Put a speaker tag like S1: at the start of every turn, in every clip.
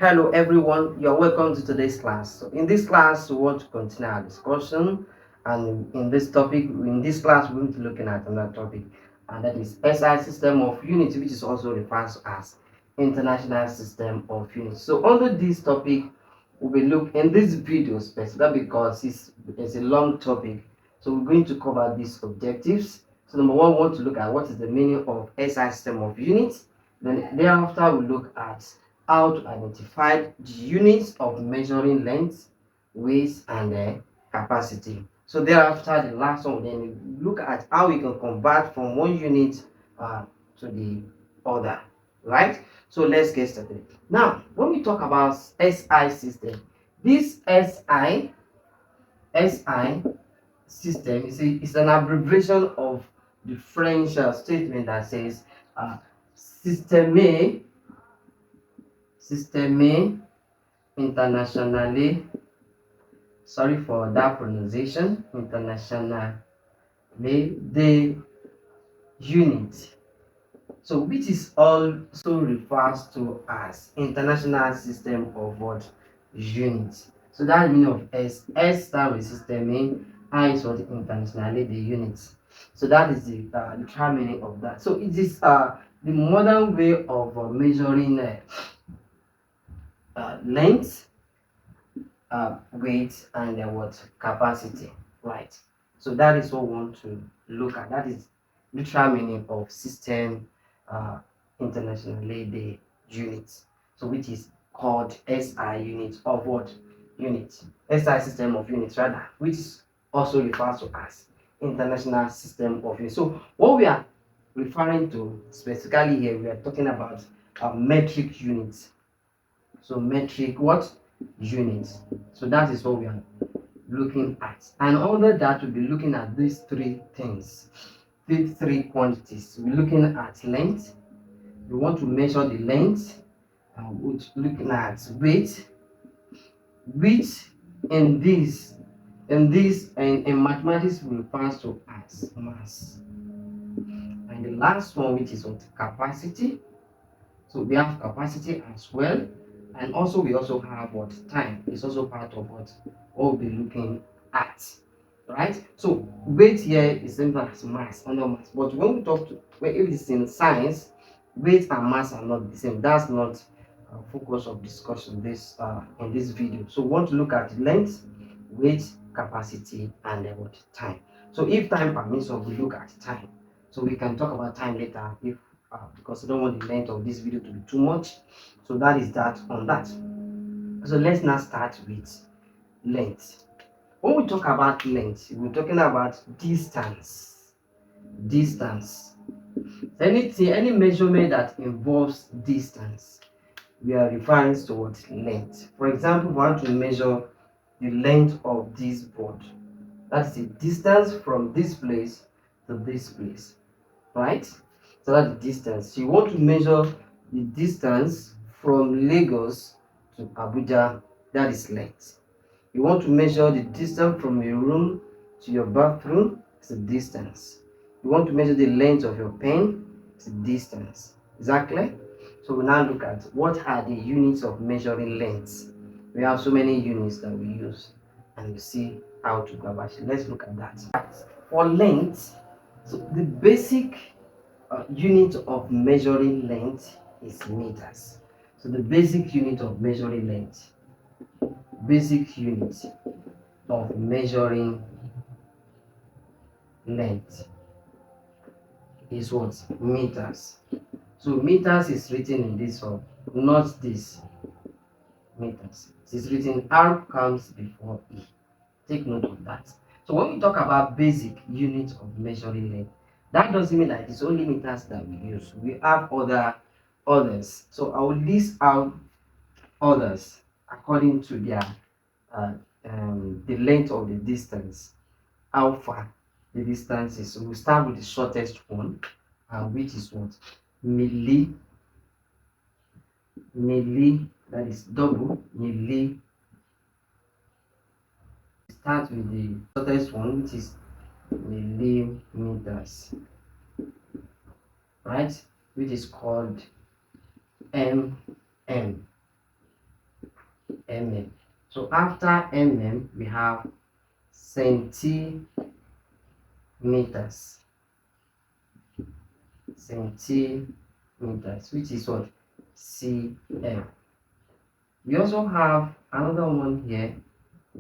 S1: Hello everyone, you're welcome to today's class. So in this class, we want to continue our discussion, and in this class, we're going to be looking at another topic, and that is SI system of units, which is also referred to as international system of units. So under this topic, we will look in this video specifically because it's a long topic. So we're going to cover these objectives. So number one, we want to look at what is the meaning of SI system of units. Then thereafter, we look at how to identify the units of measuring length, weight, and capacity. So thereafter, the last one, then we look at how we can convert from one unit to the other, right? So let's get started. Now, when we talk about SI system, this SI system is an abbreviation of the French statement that says système internationally, sorry for that pronunciation, internationally the unit. So which is also refers to as international system of what units. So that meaning of S stands with system, I is what internationally the units. So that is the literal meaning of that. So it is the modern way of measuring length, weight, and what capacity, right? So that is what we want to look at. That is literal meaning of system internationally the units. So which is called SI unit of what unit? SI system of units rather, which is also refers to as international system of units. So what we are referring to specifically here, we are talking about metric units. So metric what units. So that is what we are looking at. And under that, we'll be looking at these three things, these three quantities. We're looking at length. We want to measure the length. We're looking at weight, which in in mathematics refers to as mass. And the last one, which is what capacity. So we have capacity as well, and also we also have what time. It's also part of what we'll be looking at, right? So weight here is simple as mass under mass, but when we talk to if it's in science, weight and mass are not the same. That's not focus of discussion this in this video. So we want to look at length, weight, capacity, and what time. So if time permits, we look at time. So we can talk about time later if because I don't want the length of this video to be too much. So that is that on that. So let's now start with length. When we talk about length, we're talking about distance. Distance. Any measurement that involves distance, we are referring to what length. For example, we want to measure the length of this board. That's the distance from this place to this place, right? So that's the distance. You want to measure the distance from Lagos to Abuja, that is length. You want to measure the distance from your room to your bathroom, it's a distance. You want to measure the length of your pen, it's a distance. Exactly. So we now look at what are the units of measuring length. We have so many units that we use, and we see how to go about it. Let's look at that. For length, so the basic unit of measuring length is meters. So the basic unit of measuring length, basic unit of measuring length is what? Meters. So meters is written in this form, not this. Meters. It is written R comes before E. Take note of that. So when we talk about basic unit of measuring length, that doesn't mean that it's only meters that we use. We have others. So I will list out others according to their the length of the distance, how far the distance is. So we'll start with the shortest one, which is what? Milli, that is double, milli. Start with the shortest one, which is millimeters, right? Which is called mm. mm. So after mm, we have centimeters. Centimeters, which is what? cm. We also have another one here,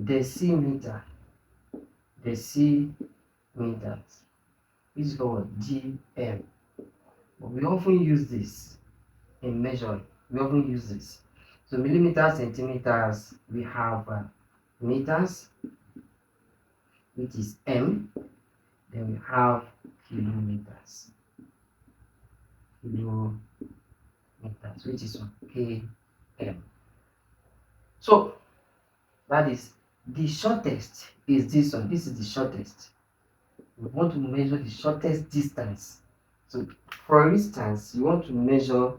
S1: decimeter. Decimeters, which is called dm. But we often use this in measuring. We often use this. So millimeters, centimeters, we have meters, which is m. Then we have kilometers. Kilometers, which is km. So that is the shortest is this one. This is the shortest. We want to measure the shortest distance. So for instance, you want to measure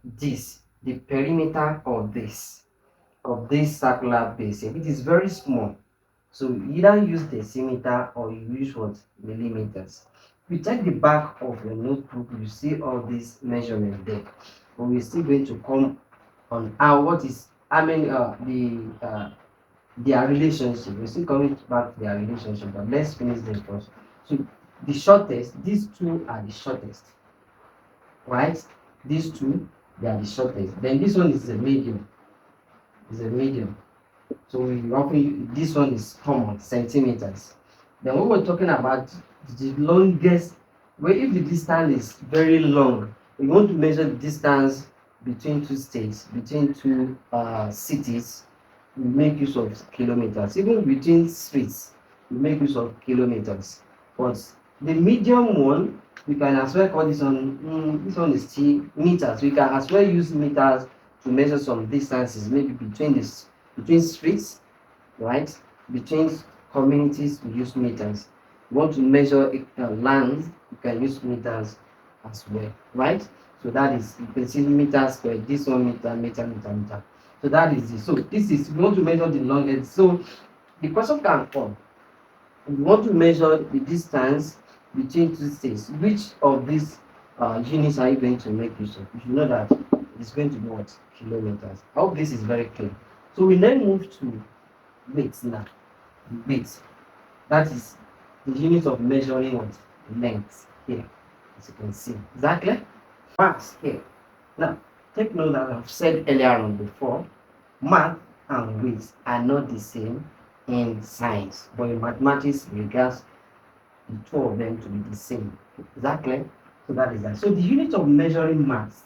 S1: this, the perimeter of this circular base. It is very small. So you either use decimeter or you use what? Millimeters. If you check the back of your notebook, you see all these measurements there. But we're still going to come on their relationship. We're still coming back to their relationship, but let's finish them first. So the shortest, these two are the shortest, right? These two, they are the shortest. Then this one is a medium. Is a medium. So we often this one is common, centimeters. Then when we're talking about the longest, where if the distance is very long, we want to measure the distance between two states, between two cities, we make use of kilometers. Even between streets, we make use of kilometers. But the medium one, we can as well call this one. This one is still meters. We can as well use meters to measure some distances, maybe between streets, right? Between communities, we use meters. You want to measure land, you can use meters as well, right? So that is, you can see meters square, this one meter. So that is it. So this is, we want to measure the longest. So the question can come, we want to measure the distance between two states. Which of these units are you going to make use of? You should know that it's going to be what? Kilometers. I hope this is very clear. So we then move to weight now. Weight. That is the unit of measuring what? Length here. As you can see. Exactly. Mass here. Now, take note that I've said earlier on before, math and weight are not the same in science, but in mathematics, we regards the two of them to be the same. Exactly. So that is that. So the unit of measuring mass,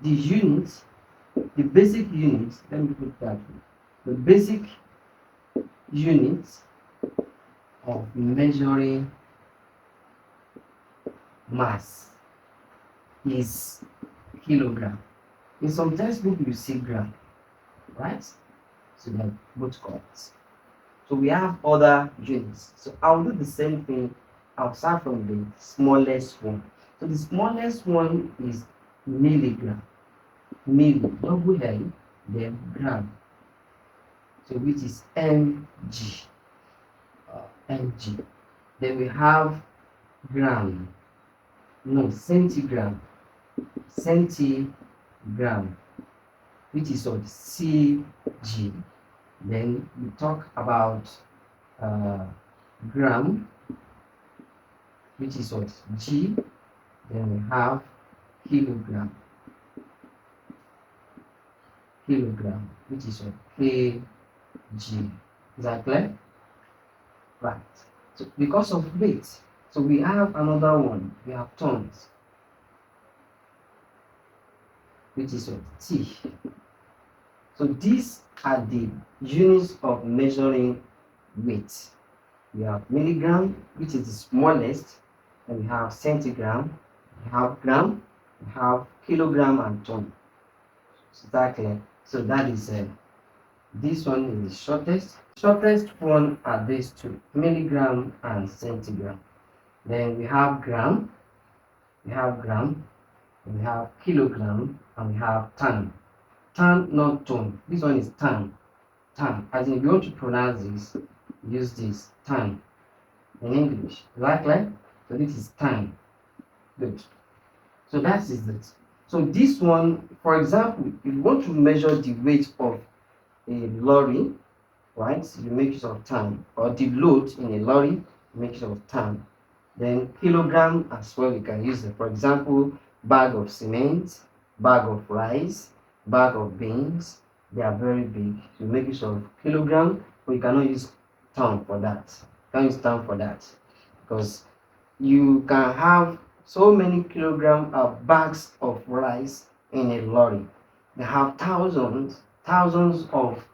S1: the unit, the basic unit, let me put that. The basic unit of measuring mass is kilogram. In some textbook you see gram, right? So they're both correct. So we have other units. So I'll do the same thing. I'll start from the smallest one. So the smallest one is milligram. Milli, double L, then gram. So which is mg. Mg. Then we have gram. No, centigram. Centigram, which is what? Cg. Then we talk about gram, which is what? G. Then we have kilogram. Kilogram, which is what? Kg. Is that clear? Right. So because of weight, so we have another one. We have tons, which is what? T. So these are the units of measuring weight. We have milligram, which is the smallest, and we have centigram, we have gram, we have kilogram and ton. Exactly. So that is this one is the shortest. Shortest one are these two, milligram and centigram. Then we have gram, we have gram, we have kilogram, and we have ton. Ton, not ton. This one is ton. Ton. As in, if you want to pronounce this, use this ton in English. Exactly. So this is ton. Good. So that is it. So this one, for example, if you want to measure the weight of a lorry, right, you make use of ton, or the load in a lorry, you make use of ton. Then kilogram as well, you can use it. For example, bag of cement, bag of rice, bag of beans, they are very big. You make use of kilogram, but you cannot use ton for that. You can't use ton for that because you can have so many kilogram of bags of rice in a lorry. They have thousands of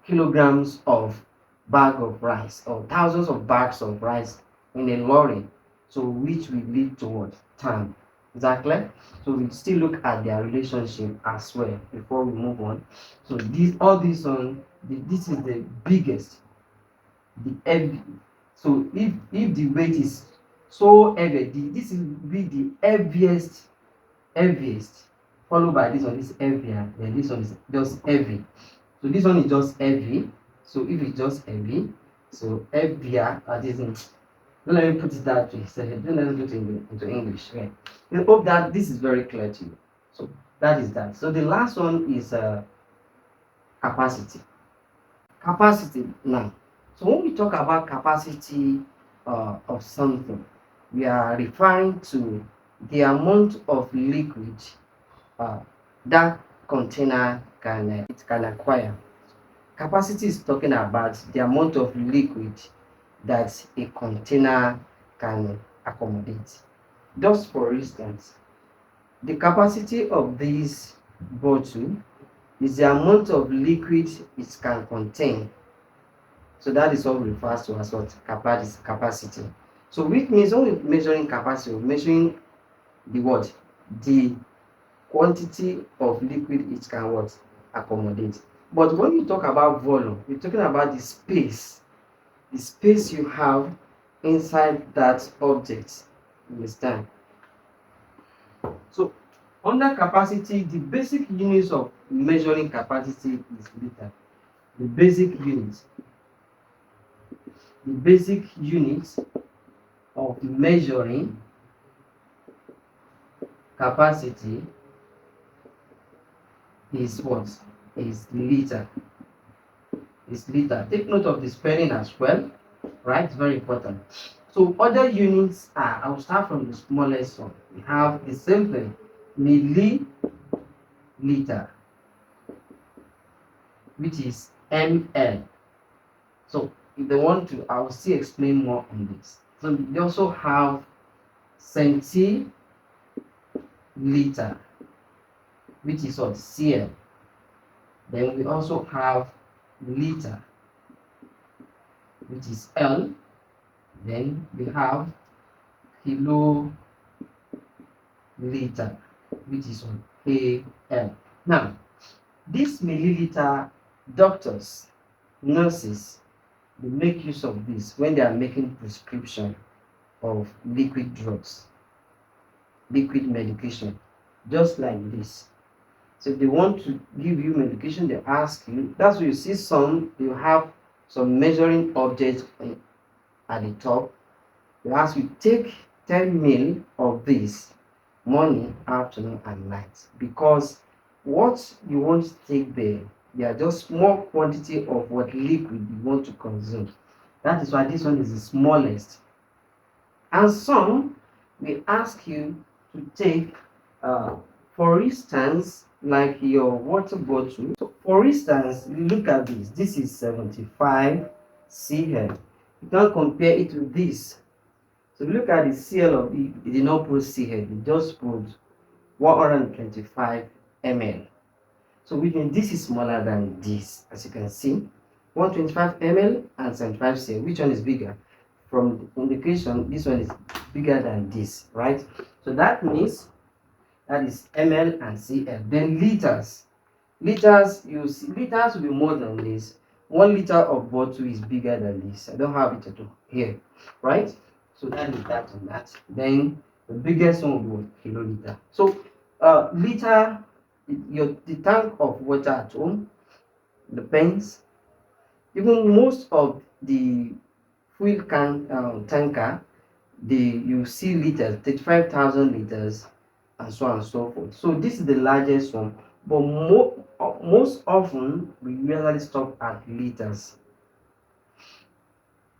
S1: kilograms of bag of rice or thousands of bags of rice in a lorry, so which will lead to what? Time. Exactly. So we still look at their relationship as well before we move on. So this all this on this is the biggest, the heavy. So if the weight is so heavy, this will be the heaviest, followed by this one is heavier, then this one is just heavy. So this one is just heavy. So if it's just heavy, so heavier, that isn't. Don't let me put it that way. So don't let me put it into English. Right? I hope that this is very clear to you. So that is that. So the last one is capacity. Capacity now. So when we talk about capacity of something, we are referring to the amount of liquid uh, that container can acquire. Capacity is talking about the amount of liquid that a container can accommodate. Just for instance, the capacity of this bottle is the amount of liquid it can contain. So that is what refers to as what capacity. So which means when we're measuring capacity, we're measuring the what? The quantity of liquid it can what? Accommodate. But when you talk about volume, you're talking about the space you have inside that object. Understand? So under capacity, the basic units of measuring capacity is liter. The basic units, the basic units of measuring capacity is what? Is liter. Is liter. Take note of the spelling as well, right? It's very important. So other units are, I'll start from the smallest one. We have the same thing, milliliter, which is ml. So if they want to, I will still explain more on this. So they also have centiliter, which is what? cl. Then we also have liter, which is L. Then we have kiloliter, which is on KL. Now, this milliliter, doctors, nurses, they make use of this when they are making prescription of liquid drugs, liquid medication, just like this. So if they want to give you medication, they ask you. That's why you see some, you have some measuring objects at the top. They ask you take 10 ml of this morning, afternoon, and night, because what you want to take there, they are just small quantity of what liquid you want to consume. That is why this one is the smallest. And some will ask you to take, for instance, like your water bottle. So for instance, look at this. This is 75 cl. You can compare it with this. So look at the CL of it. It did not put CL. It just put 125 ml. So which means this is smaller than this. As you can see, 125 ml and 75 cl. Which one is bigger? From the indication, this one is bigger than this, right? So that means that is ml and cl. Then liters. Liters, you see, liters will be more than this. 1 liter of bottle is bigger than this. I don't have it at all here, right? So that is that on that. Then the biggest one will be kiloliter. So liter, the tank of water at home depends. Even most of the fuel tanker, you see liters, 35,000 liters, and so on and so forth. So this is the largest one, but most often we usually stop at liters.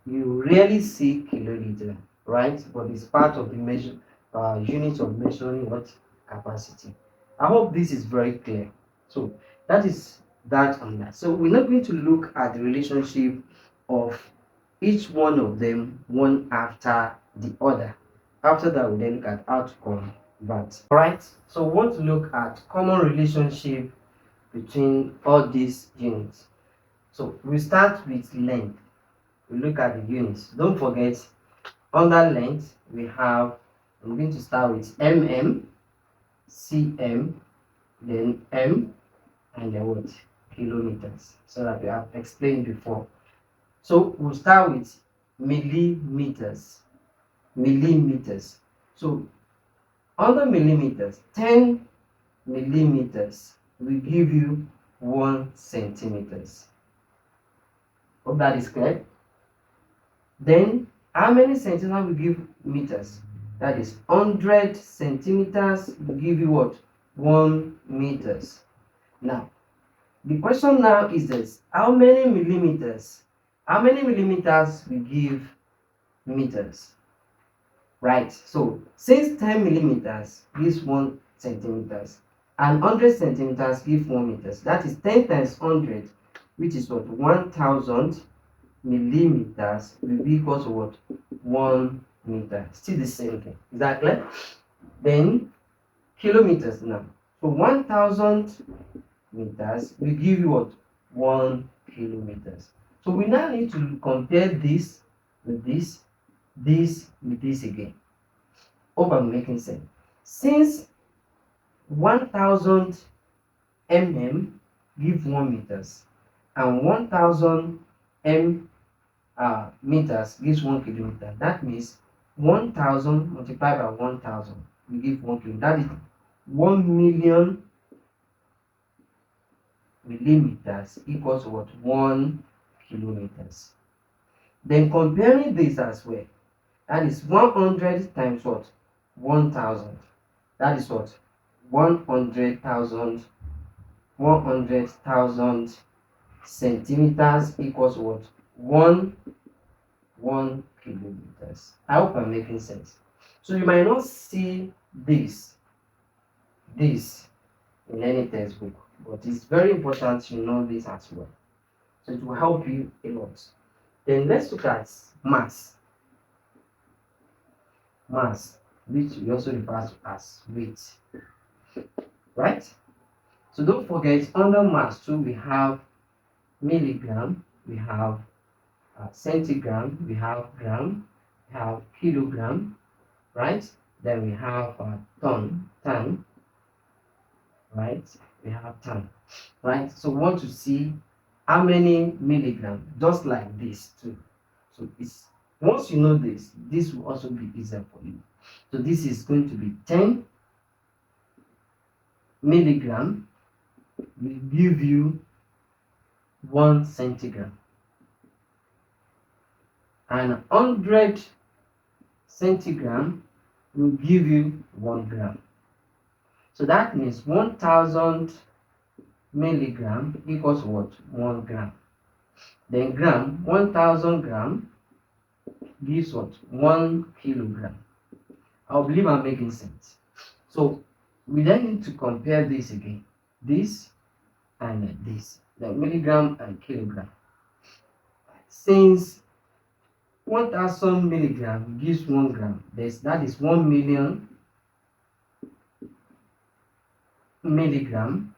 S1: You rarely see kiloliter, right? But it's part of the measure unit of measuring what capacity. I hope this is very clear. So that is that on that. So we're not going to look at the relationship of each one of them one after the other. After that, we then look at how to convert. All right. So we want to look at common relationship between all these units. So we start with length. We look at the units. Don't forget, under length, we have, I'm going to start with mm, cm, then m, and then what? Kilometers. So that we have explained before. So we'll start with millimeters. Millimeters. So under millimeters, 10 millimeters will give you 1 centimeters. Hope that is clear. Then how many centimeters will give meters? That is 100 centimeters will give you what? 1 meters. Now, the question now is this: how many millimeters? How many millimeters will give meters? Right. So since 10 millimeters gives 1 centimeters and 100 centimeters give 1 meters, that is 10 times 100, which is what? 1000 millimeters will be equal to what? 1 meter. Still the same thing. Is that clear? Then kilometers now. So 1000 meters will give you what? 1 kilometers. So we now need to compare this with this with this again. Hope I'm making sense. Since 1000 give 1 meters and 1000 meters gives 1 kilometer, that means 1000 multiplied by 1000 will give 1 kilometer. That is 1 million millimeters equals to what? 1 kilometers. Then comparing this as well, that is 100 times what? 1000. That is what? 100,000. 100,000 centimeters equals what? 1 kilometers. I hope I'm making sense. So you might not see this in any textbook, but it's very important you know this as well. So it will help you a lot. Then let's look at mass. Mass, which we also refer to as weight. Right? So don't forget, under mass too, we have milligram, we have centigram, we have gram, we have kilogram, right? Then we have ton, right? We have ton, right? So we want to see how many milligram, just like this too. So it's once you know this, this will also be easier for you. So this is going to be 10 milligram will give you 1 centigram, and 100 centigram will give you 1 gram. So that means 1000 milligram equals what? 1 gram. Then gram, 1000 gram gives what? 1 kilogram. I believe I'm making sense. So we then need to compare this again. This and this. The milligram and kilogram. Since 1000 milligram gives 1 gram, that is 1 million milligram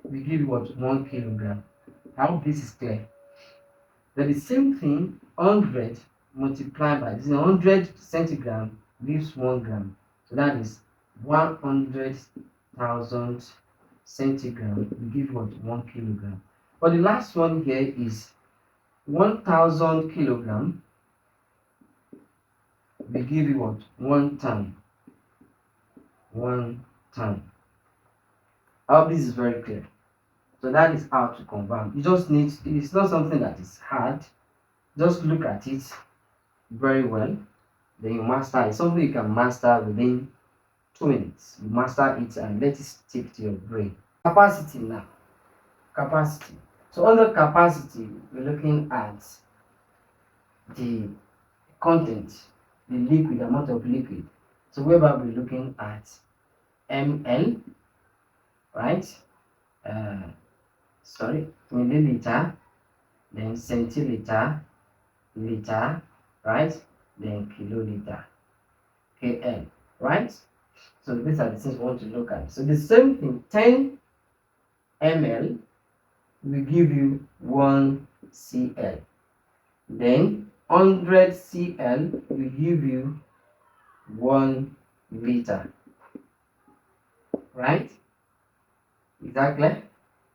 S1: we give what? 1 kilogram. I hope this is clear. Then the same thing, 100 multiplied by this, 100 centigram gives 1 gram. So that is 100,000 centigram will give what? 1 kilogram. But the last one here is 1000 kilogram will give you what? 1 ton. 1 ton. I hope this is very clear. So that is how to convert. You just need, it's not something that is hard. Just look at it very well. Then you master it. Something you can master within 2 minutes. You master it and let it stick to your brain. Capacity now. Capacity. So under capacity, we're looking at the content, the liquid, amount of liquid. So whereby we're looking at ml, right? Milliliter, then centiliter, liter, right? Then kiloliter, kl, right? So these are the things we want to look at. So the same thing, 10 ml will give you 1 cl. Then 100 cl will give you 1 liter, right? Exactly.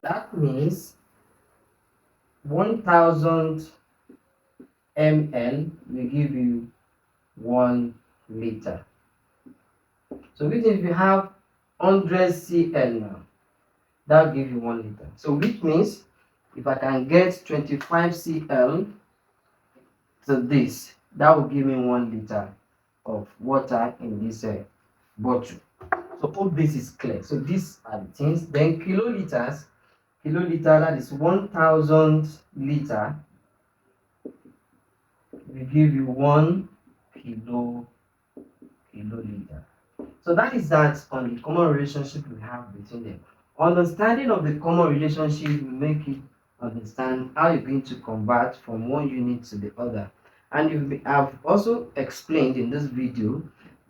S1: That means 1000 ml will give you 1 liter. So which if you have 100 cl now, that will give you 1 liter. So which means if I can get 25 cl to this, that will give me 1 liter of water in this bottle. So all this is clear. So these are the things. Then kiloliters, that is 1000 liter will give you 1 kiloliter. So that is that on the common relationship we have between them. Understanding of the common relationship will make you understand how you're going to convert from one unit to the other. And I've also explained in this video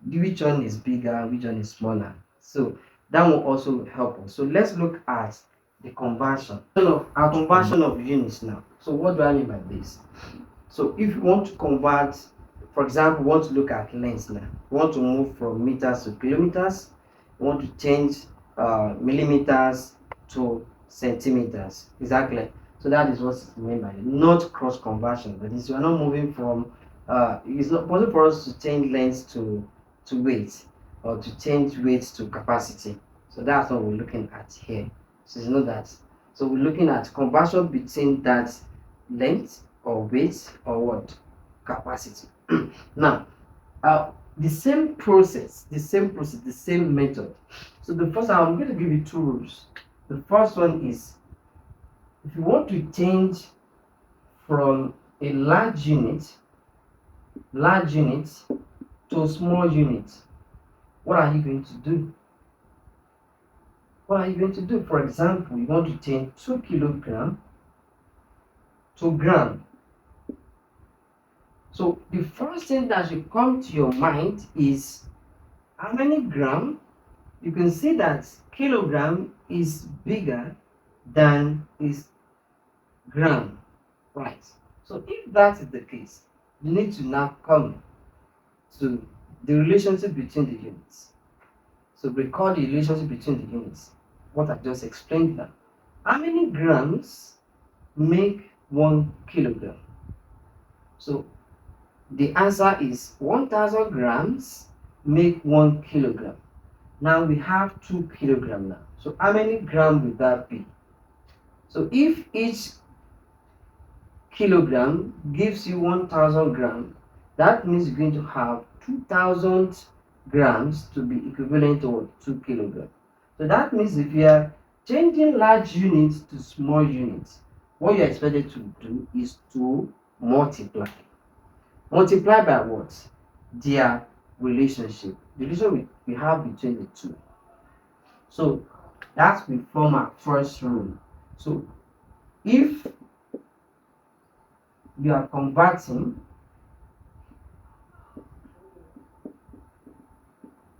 S1: which one is bigger, which one is smaller. So that will also help us. So let's look at the conversion. Our conversion of units now. So what do I mean by this? So if you want to convert, for example, we want to look at length now. We want to move from meters to kilometers. We want to change millimeters to centimeters. Exactly. So that is what's meant by it. Not cross conversion. That is, we are not moving from. It's not possible for us to change length to weight, or to change weight to capacity. So that's what we're looking at here. So you know that. So we're looking at conversion between that length or weight or what capacity. Now the same process, the same method. So the first, I'm going to give you 2 rules. The first one is, if you want to change from a large unit to a small unit, what are you going to do? For example, you want to change 2 kilogram to gram. So the first thing that should come to your mind is how many gram. You can see that kilogram is bigger than is gram, right? So if that is the case, you need to now come to the relationship between the units. So recall the relationship between the units, what I just explained now. How many grams make 1 kilogram? So the answer is 1000 grams make 1 kilogram. Now we have 2 kilogram now. So how many grams would that be? So if each kilogram gives you 1000 grams, that means you're going to have 2000 grams to be equivalent to 2 kilograms. So that means if you are changing large units to small units, what you're expected to do is to multiply. Multiply by what? Their relationship. The relationship we have between the two. So that will form our first rule. So if you are converting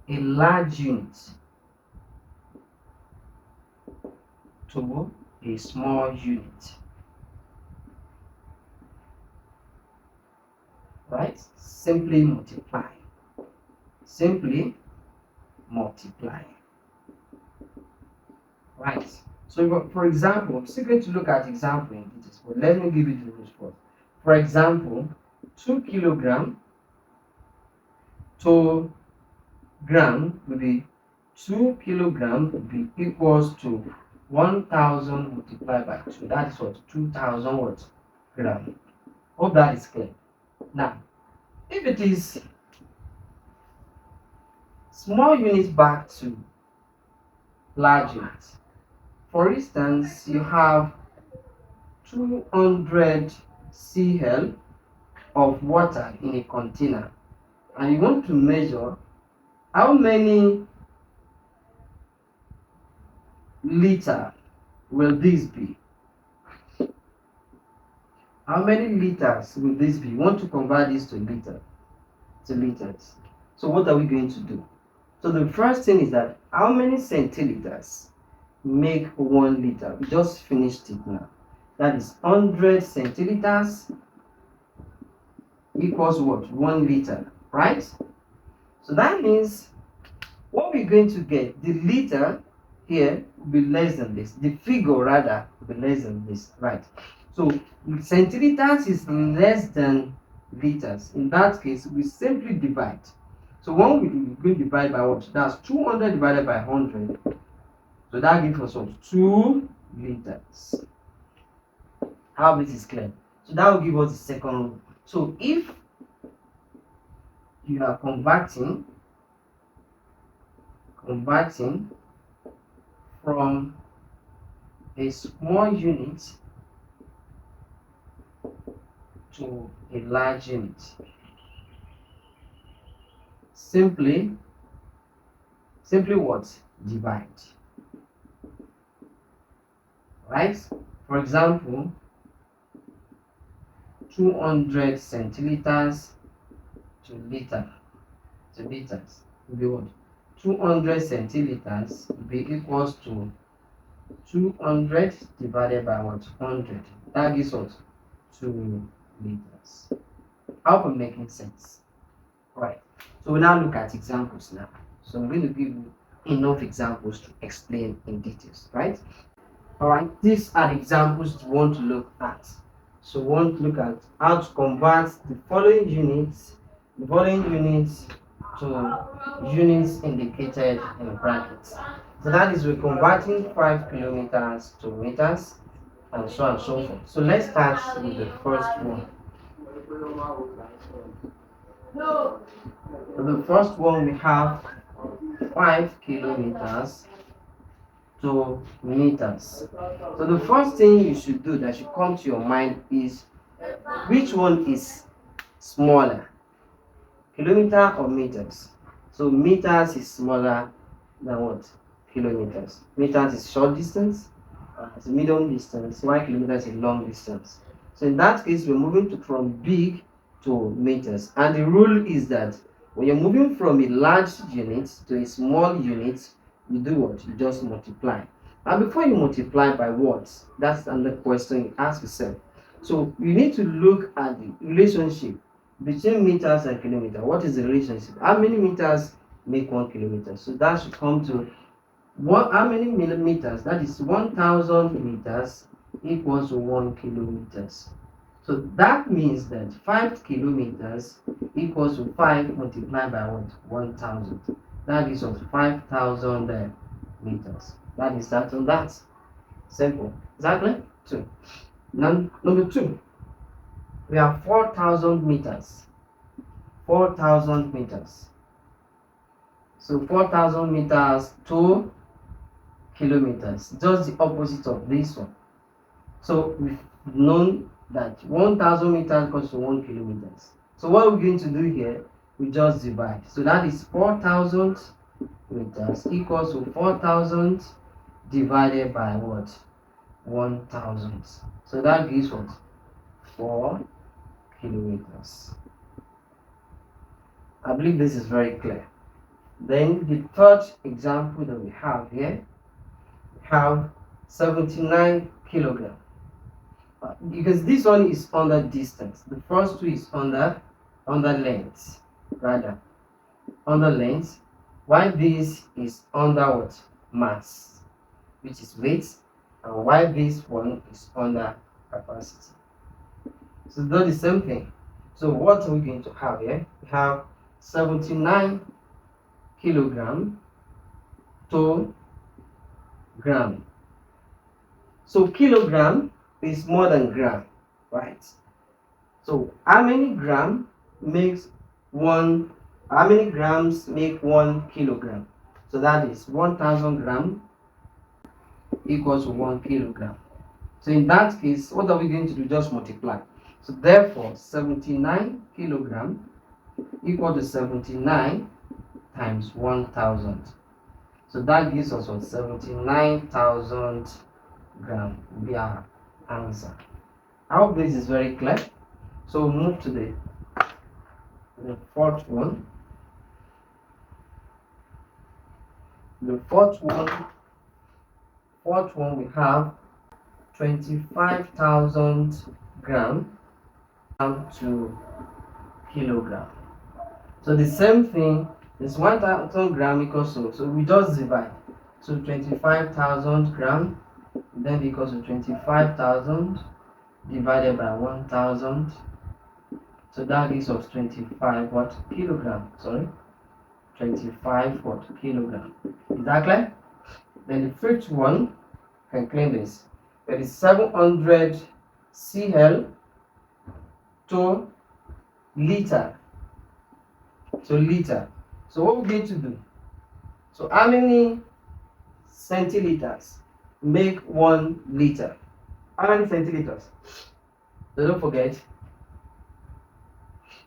S1: a large unit to a small unit, right? Simply multiply. Right? So for example, I'm still going to look at example in details, but let me give you the rules first. For example, 2 kilogram to gram will be 2 kilogram will be equals to 1000 multiplied by 2. That is what 2000 what gram. Hope that is clear. Now, if it is small units back to large units. For instance, you have 200 cl of water in a container, and you want to measure how many liter will this be. How many liters will this be? You want to convert this to liters. So what are we going to do? So the first thing is that how many centiliters make 1 liter? We just finished it now. That is 100 centiliters equals what? 1 liter, right? So that means what we're going to get, the liter here will be less than this. The figure rather will be less than this, right? So centiliters is less than liters. In that case, we simply divide. So when we going to divide by what? That's 200 divided by 100. So that gives us what? 2 liters. How this is clear? So that will give us the second rule. So if you are converting from a small unit to a large unit, simply what? Divide, right? For example, 200 centiliters to liters will be what? 200 centiliters will be equals to 200 divided by what? 100. That gives us 2 liters. I hope I'm making sense. Right. So we now look at examples now. So I'm going to give you enough examples to explain in details, right? All right. These are the examples we want to look at. So we want to look at how to convert the following units to units indicated in brackets. So that is, we're converting 5 kilometers to meters and so on and so forth. So let's start with the first one. So the first one, we have 5 kilometers to meters. So the first thing you should do that should come to your mind is which one is smaller, kilometer or meters? So meters is smaller than what? Kilometers. Meters is short distance, it's a medium distance, while kilometers is long distance. So in that case, we're moving from big to meters. And the rule is that when you're moving from a large unit to a small unit, you do what? You just multiply. And before you multiply by what? That's another question you ask yourself. So you need to look at the relationship between meters and kilometers. What is the relationship? How many meters make 1 kilometer? So that should come to how many millimeters? That is 1,000 meters equals to 1 kilometers. So that means that 5 kilometers equals to 5 multiplied by what? 1,000. That is of 5,000 meters. That is that on that. Simple. Exactly. 2. Now, number 2. We have 4,000 meters. 4,000 meters. So 4,000 meters to kilometers. Just the opposite of this one. So we've known that 1,000 meters equals to 1 kilometers. So what we're going to do here, we just divide. So that is 4,000 meters equals to 4,000 divided by what? 1,000. So that gives what? 4 kilometers. I believe this is very clear. Then the third example that we have here, we have 79 kilograms. Because this one is under distance. The first two is under length, rather. Under length. While this is under what? Mass, which is weight. And while this one is under capacity. So it's not the same thing. So what are we going to have here? We have 79 kilogram to gram. So kilogram is more than gram, right? So how many gram makes 1 How many grams make 1 kilogram? So that is 1000 gram equals to 1 kilogram. So in that case, what are we going to do? Just multiply. So therefore, 79 kilogram equal to 79 times 1000. So that gives us what? 79,000 gram will be our answer. I hope this is very clear. So we'll move to the fourth one. The fourth one we have 25,000 gram to kilogram. So the same thing is 1000 gram equals to, so we just divide. So 25,000 gram then equals to 25,000 divided by 1000. So that gives us 25 what kilogram. Sorry, 25 what kilogram. Is that clear? Then the fifth one can claim this. That is 700 cl to liter. So liter. So what we're going to do? So how many centiliters make 1 liter? How many centiliters? So don't forget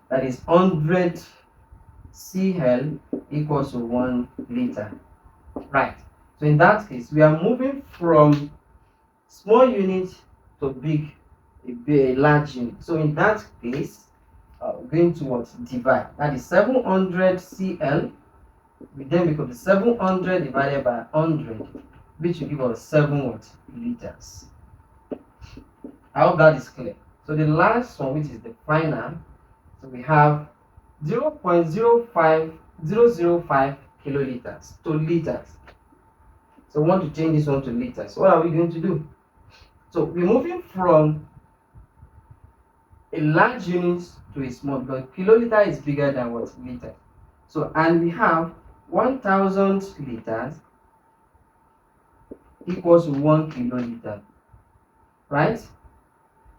S1: that is 100 cl equals to 1 liter. Right. So in that case, we are moving from small unit to a large unit. So in that case, we're going to what? Divide. That is 700 cl. We then become the 700 divided by 100, which will give us 7 what? Liters. I hope that is clear. So the last one, which is the final, so we have 0.05005 kiloliters to liters. So we want to change this one to liters. What are we going to do? So we're moving from a large unit to a small, because kiloliter is bigger than what? Liter. So, and we have 1000 liters equals to 1 kiloliter, right?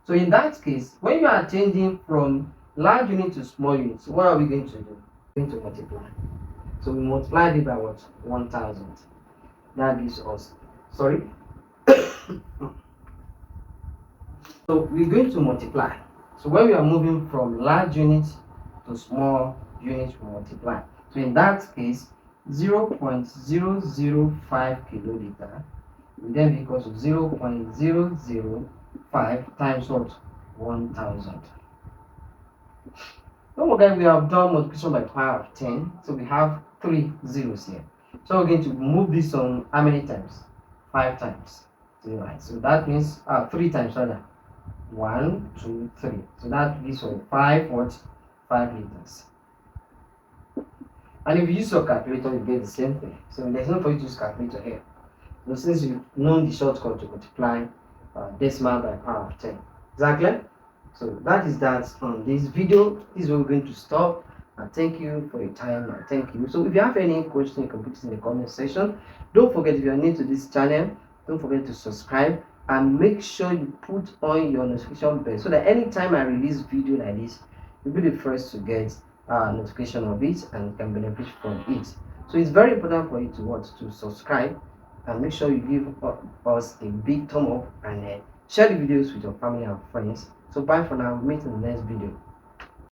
S1: So in that case, when you are changing from large unit to small unit, so what are we going to do? We're going to multiply. So we multiply it by what? 1000. That gives us, sorry. So we're going to multiply. So when we are moving from large unit to small unit, we multiply. So in that case, 0.005 kiloliter will then be equal to 0.005 times what? 1000. Don't forget we have done multiplication by power of 10. So we have 3 zeros here. So we're going to move this on how many times? 5 times. Right. So that means 3 times rather. 1, 2, 3. So that gives us 5 what? 5 liters. And if you use your calculator, you get the same thing. So there's no point to use calculator here. So since you've known the shortcut to multiply decimal by power of 10. Exactly. So that is that on this video. This is where we're going to stop. And thank you for your time. And thank you. So if you have any question, you can put it in the comment section. Don't forget, if you are new to this channel, don't forget to subscribe and make sure you put on your notification bell so that anytime I release video like this, you'll be the first to get notification of it and can benefit from it. So it's very important for you to subscribe and make sure you give us a big thumb up and share the videos with your family and friends. So bye for now. Meet in the next video.